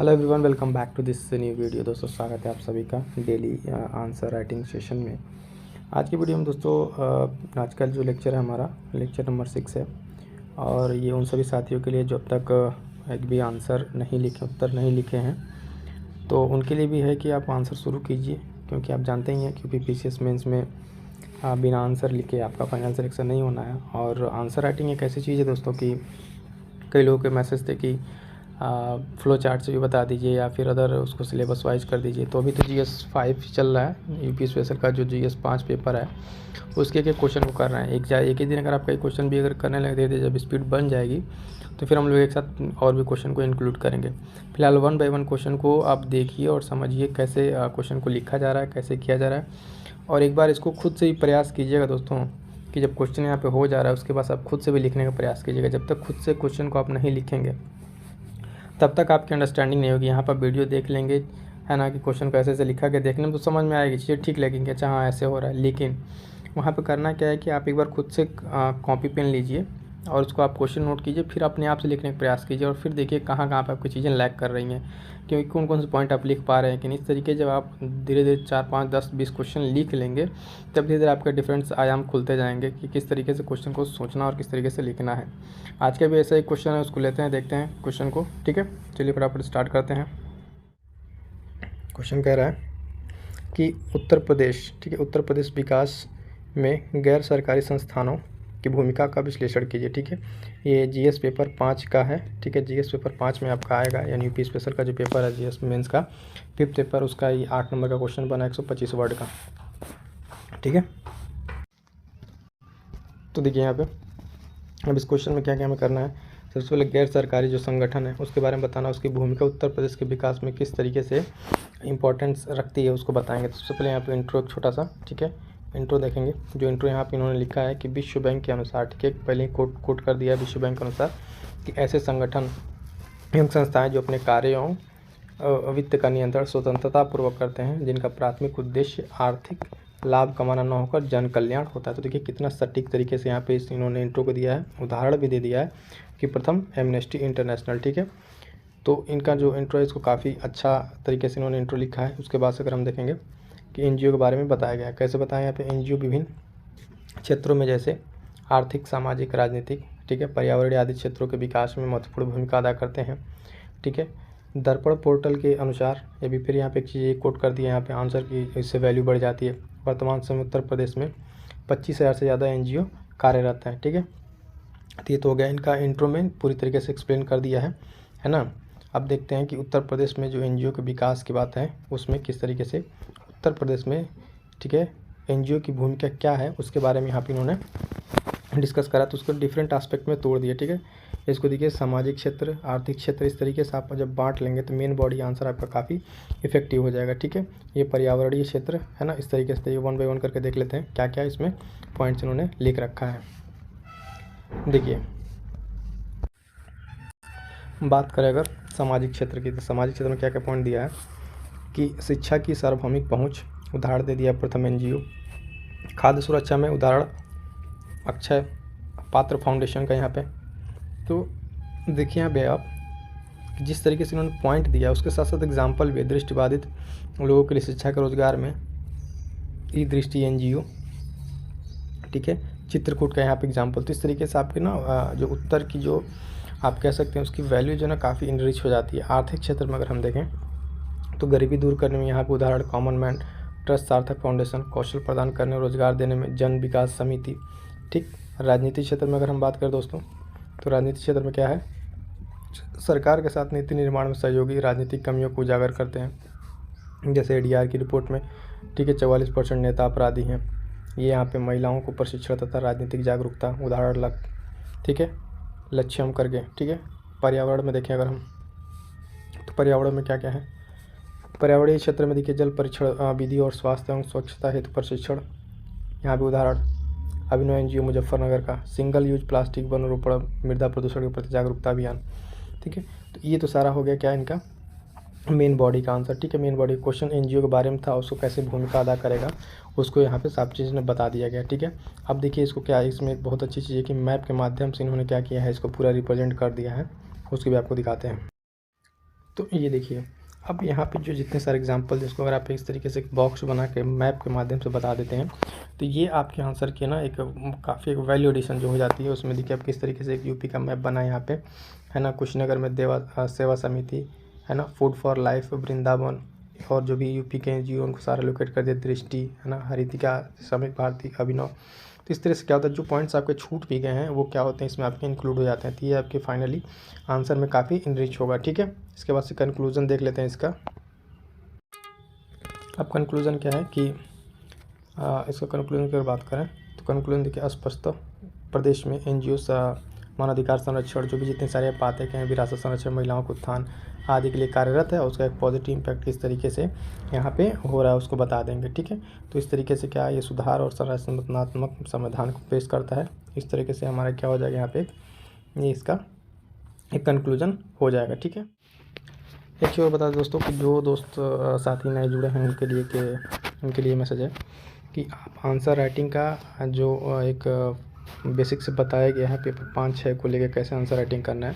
Hello everyone, welcome back to this new video. दोस्तों स्वागत है आप सभी का डेली आंसर राइटिंग सेशन में। आज की वीडियो में दोस्तों आज का जो लेक्चर है हमारा लेक्चर नंबर 6 है और ये उन सभी साथियों के लिए जो अब तक एक भी आंसर नहीं लिखे, उत्तर नहीं लिखे हैं, तो उनके लिए भी है कि आप आंसर शुरू कीजिए, क्योंकि आप जानते ही हैं कि PCS मेंस में बिना आंसर लिखे आपका फाइनल सिलेक्शन नहीं होना है। और आंसर राइटिंग एक ऐसी चीज़ है दोस्तों कि कई लोगों के मैसेज थे कि फ्लो चार्ट से भी बता दीजिए या फिर अदर उसको सिलेबस वाइज कर दीजिए। तो अभी तो GS 5 चल रहा है, यूपी स्पेशल का जो GS 5 पेपर है उसके एक क्वेश्चन को कर रहे हैं। एक ही दिन अगर आप कई क्वेश्चन भी अगर करने लगे थे, जब स्पीड बन जाएगी तो फिर हम लोग एक साथ और भी क्वेश्चन को इंक्लूड करेंगे। फिलहाल 1 बाय 1 क्वेश्चन को आप देखिए और समझिए कैसे क्वेश्चन को लिखा जा रहा है, कैसे किया जा रहा है, और एक बार इसको खुद से ही प्रयास कीजिएगा दोस्तों कि जब क्वेश्चन यहाँ पे हो जा रहा है उसके बाद आप खुद से भी लिखने का प्रयास कीजिएगा। जब तक खुद से क्वेश्चन को आप नहीं लिखेंगे तब तक आपकी अंडरस्टैंडिंग नहीं होगी। यहाँ पर वीडियो देख लेंगे है ना कि क्वेश्चन को ऐसे ऐसे लिखा के देखने में तो समझ में आएगी, चीज़ें ठीक लगेंगे, अच्छा हाँ ऐसे हो रहा है। लेकिन वहाँ पे करना क्या है कि आप एक बार खुद से कॉपी पेन लीजिए और उसको आप क्वेश्चन नोट कीजिए, फिर अपने आप से लिखने का प्रयास कीजिए और फिर देखिए कहाँ कहाँ पर आपकी चीज़ें लैग कर रही हैं, क्योंकि कौन कौन से पॉइंट आप लिख पा रहे हैं कि नहीं। इस तरीके जब आप धीरे धीरे 4, 5, 10, 20 क्वेश्चन लिख लेंगे तब धीरे धीरे आपके डिफरेंट आयाम खुलते जाएंगे कि किस तरीके से क्वेश्चन को सोचना और किस तरीके से लिखना है। आज का भी ऐसा एक क्वेश्चन है, उसको लेते हैं, देखते हैं क्वेश्चन को। ठीक है, चलिए फटाफट स्टार्ट करते हैं। क्वेश्चन कह रहा है कि उत्तर प्रदेश, ठीक है, उत्तर प्रदेश विकास में गैर सरकारी संस्थानों की भूमिका का विश्लेषण कीजिए। ठीक है, ये GS पेपर 5 का है। ठीक है, GS पेपर 5 में आपका आएगा, यानी यूपी स्पेशल का जो पेपर है GS मेंस का 5th पेपर, उसका ये 8 नंबर का क्वेश्चन बना 125 वर्ड का। ठीक है, तो देखिए यहाँ पे अब इस क्वेश्चन में क्या क्या हमें करना है। सबसे पहले गैर सरकारी जो संगठन है उसके बारे में बताना, उसकी भूमिका उत्तर प्रदेश के विकास में किस तरीके से इम्पोर्टेंस रखती है उसको बताएंगे। तो सबसे पहले यहाँ पे इंट्रो एक छोटा सा, ठीक है, इंट्रो देखेंगे। जो इंट्रो यहाँ पे इन्होंने लिखा है कि विश्व बैंक के अनुसार, ठीक है, पहले ही कोट कर दिया है विश्व बैंक के अनुसार कि ऐसे संगठन एवं संस्थाएं जो अपने कार्यों वित्त का नियंत्रण स्वतंत्रता पूर्वक करते हैं, जिनका प्राथमिक उद्देश्य आर्थिक लाभ कमाना न होकर जन कल्याण होता है। तो देखिए कितना सटीक तरीके से यहाँ पे इन्होंने इंट्रो को दिया है, उदाहरण भी दे दिया है कि प्रथम एमनेस्टी इंटरनेशनल। ठीक है, तो इनका जो इंट्रो है इसको काफ़ी अच्छा तरीके से इन्होंने इंट्रो लिखा है। उसके बाद से अगर हम देखेंगे कि NGO के बारे में बताया गया है, कैसे बताया यहाँ पे। NGO विभिन्न क्षेत्रों में जैसे आर्थिक, सामाजिक, राजनीतिक, ठीक है, पर्यावरणीय आदि क्षेत्रों के विकास में महत्वपूर्ण भूमिका अदा करते हैं। ठीक है, दर्पण पोर्टल के अनुसार ये भी फिर यहाँ पे एक चीज़ कोट कर दिया यहाँ पे आंसर की, इससे वैल्यू बढ़ जाती है। वर्तमान समय उत्तर प्रदेश में 25,000 से ज़्यादा NGO कार्यरत हैं। ठीक है, तो ये तो हो गया इनका इंट्रो में पूरी तरीके से एक्सप्लेन कर दिया है ना। अब देखते हैं कि उत्तर प्रदेश में जो NGO के विकास की बात है उसमें किस तरीके से उत्तर प्रदेश में, ठीक है, NGO की भूमिका क्या है उसके बारे में यहाँ पे इन्होंने डिस्कस करा। तो उसको डिफरेंट एस्पेक्ट में तोड़ दिया। ठीक है, इसको देखिए सामाजिक क्षेत्र, आर्थिक क्षेत्र, इस तरीके से आप जब बांट लेंगे तो मेन बॉडी आंसर आपका काफ़ी इफेक्टिव हो जाएगा। ठीक है, ये पर्यावरणीय क्षेत्र है ना, इस तरीके से ये 1 बाय 1 करके देख लेते हैं क्या क्या इसमें पॉइंट्स इन्होंने लिख रखा है। देखिए बात करें अगर सामाजिक क्षेत्र की, तो सामाजिक क्षेत्र में क्या क्या पॉइंट दिया है कि शिक्षा की सार्वभौमिक पहुँच, उदाहरण दे दिया प्रथम NGO। खाद्य सुरक्षा में उदाहरण अक्षय पात्र फाउंडेशन का यहाँ पे। तो देखिए यहाँ पे आप जिस तरीके से इन्होंने पॉइंट दिया उसके साथ साथ एग्जाम्पल भी, दृष्टिबाधित लोगों के लिए शिक्षा के रोजगार में ई दृष्टि NGO। ठीक है, चित्रकूट का यहाँ पे एग्जाम्पल। तो इस तरीके से आपके ना जो उत्तर की जो आप कह सकते हैं उसकी वैल्यू जो ना काफ़ी इनरिच हो जाती है। आर्थिक क्षेत्र में अगर हम देखें तो गरीबी दूर करने में यहाँ पे उदाहरण कॉमन मैन ट्रस्ट, सार्थक फाउंडेशन, कौशल प्रदान करने और रोजगार देने में जन विकास समिति। ठीक, राजनीतिक क्षेत्र में अगर हम बात करें दोस्तों तो राजनीतिक क्षेत्र में क्या है, सरकार के साथ नीति निर्माण में सहयोगी राजनीतिक कमियों को उजागर करते हैं, जैसे ADR की रिपोर्ट में। ठीक है, 44% नेता अपराधी हैं। ये यहाँ पे महिलाओं को प्रशिक्षण तथा राजनीतिक जागरूकता, उदाहरण ठीक है, लक्ष्यम करके। ठीक है, पर्यावरण में देखें अगर हम तो पर्यावरण में क्या क्या है, पर्यावरणीय क्षेत्र में देखिए जल परीक्षण विधि और स्वास्थ्य एवं स्वच्छता हेतु प्रशिक्षण। यहाँ पे उदाहरण अभिनव NGO मुजफ्फरनगर का सिंगल यूज प्लास्टिक वनरोपण, मृदा प्रदूषण के प्रति जागरूकता अभियान। ठीक है, तो ये तो सारा हो गया क्या इनका मेन बॉडी का आंसर। ठीक है, मेन बॉडी क्वेश्चन NGO के बारे में था, उसको कैसे भूमिका अदा करेगा उसको यहाँ पे सब चीज़ ने बता दिया गया। ठीक है, अब देखिए इसको क्या, इसमें एक बहुत अच्छी चीज़ है कि मैप के माध्यम से इन्होंने क्या किया है, इसको पूरा रिप्रेजेंट कर दिया है, उसकी भी आपको दिखाते हैं। तो ये देखिए, अब यहाँ पे जो जितने सारे एग्जांपल जिसको अगर आप इस तरीके से बॉक्स बना के मैप के माध्यम से बता देते हैं, तो ये आपके आंसर की ना एक काफ़ी एक वैल्यू एडिशन जो हो जाती है। उसमें देखिए आप किस तरीके से एक यूपी का मैप बना है यहाँ पे, है ना। कुशीनगर में देवा सेवा समिति, है ना। फूड फॉर लाइफ वृंदावन, और जो भी यूपी के एनजीओ उनको सारा लोकेट कर दिया। दृष्टि, है ना। हरितिका, श्रमिक भारती, अभिनव। तो इस तरह से क्या होता है, जो पॉइंट्स आपके छूट भी गए हैं वो क्या होते हैं, इसमें आपके इंक्लूड हो जाते हैं। तो ये आपके फाइनली आंसर में काफ़ी इनरिच होगा, ठीक है। इसके बाद से कंक्लूजन देख लेते हैं इसका। अब कंक्लूजन क्या है कि इसका कंक्लूजन की अगर बात करें तो कंक्लूजन देखिए, स्पष्ट प्रदेश में एनजीओ मानवाधिकार संरक्षण जो भी जितने सारे बातें कहें, विरासत संरक्षण, महिलाओं को उत्थान आदि के लिए कार्यरत है। उसका एक पॉजिटिव इम्पैक्ट किस तरीके से यहाँ पे हो रहा है उसको बता देंगे, ठीक है। तो इस तरीके से क्या ये सुधार और संरचनात्मक समाधान को पेश करता है। इस तरीके से हमारा क्या हो जाएगा यहाँ पे, ये इसका एक कंक्लूजन हो जाएगा, ठीक है। एक चीज़ और बता दें दोस्तों कि जो दोस्त साथी नए जुड़े हैं उनके लिए मैसेज है कि आप आंसर राइटिंग का जो एक बेसिक से बताया गया है पेपर 5-6 को लेकर कैसे आंसर राइटिंग करना है,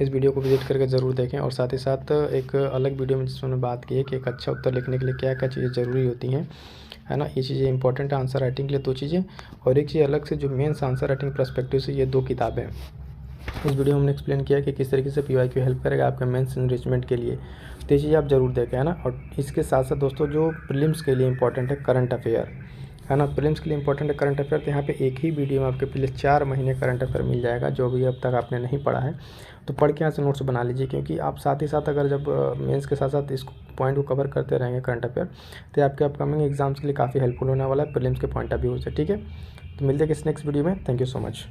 इस वीडियो को विजिट करके ज़रूर देखें। और साथ ही साथ एक अलग वीडियो में जिसमें हमने बात की है कि एक अच्छा उत्तर लिखने के लिए क्या क्या चीज़ें ज़रूरी होती हैं, है ना। ये चीज़ें इंपॉर्टेंट है आंसर राइटिंग के लिए, 2 चीज़ें। और एक चीज़ अलग से जो मेंस आंसर राइटिंग पर्सपेक्टिव से ये 2 किताबें हैं। इस वीडियो में हमने एक्सप्लेन किया कि किस तरीके से PYQ हेल्प करेगा आपके मेंस एनरिचमेंट के लिए। तो ये चीज़ आप ज़रूर देखें, है ना। और इसके साथ साथ दोस्तों जो प्रीलिम्स के लिए इंपॉर्टेंट है करंट अफेयर, है ना। प्रीलिम्स के लिए इंपॉर्टेंट है करंट अफेयर। तो यहाँ पे एक ही वीडियो में आपके पिछले 4 महीने करंट अफेयर मिल जाएगा, जो भी अब तक आपने नहीं पढ़ा है तो पढ़ के यहाँ से नोट्स बना लीजिए। क्योंकि आप साथ ही साथ अगर जब मेंस के साथ साथ इस पॉइंट को कवर करते रहेंगे करंट अफेयर, तो आपके अपकमिंग एग्जाम्स के लिए काफ़ी हेल्पफुल होने वाला है प्रीलिम्स के पॉइंट ऑफ व्यू से, ठीक है। तो मिलते हैं किसी नेक्स्ट वीडियो में। Thank you so much.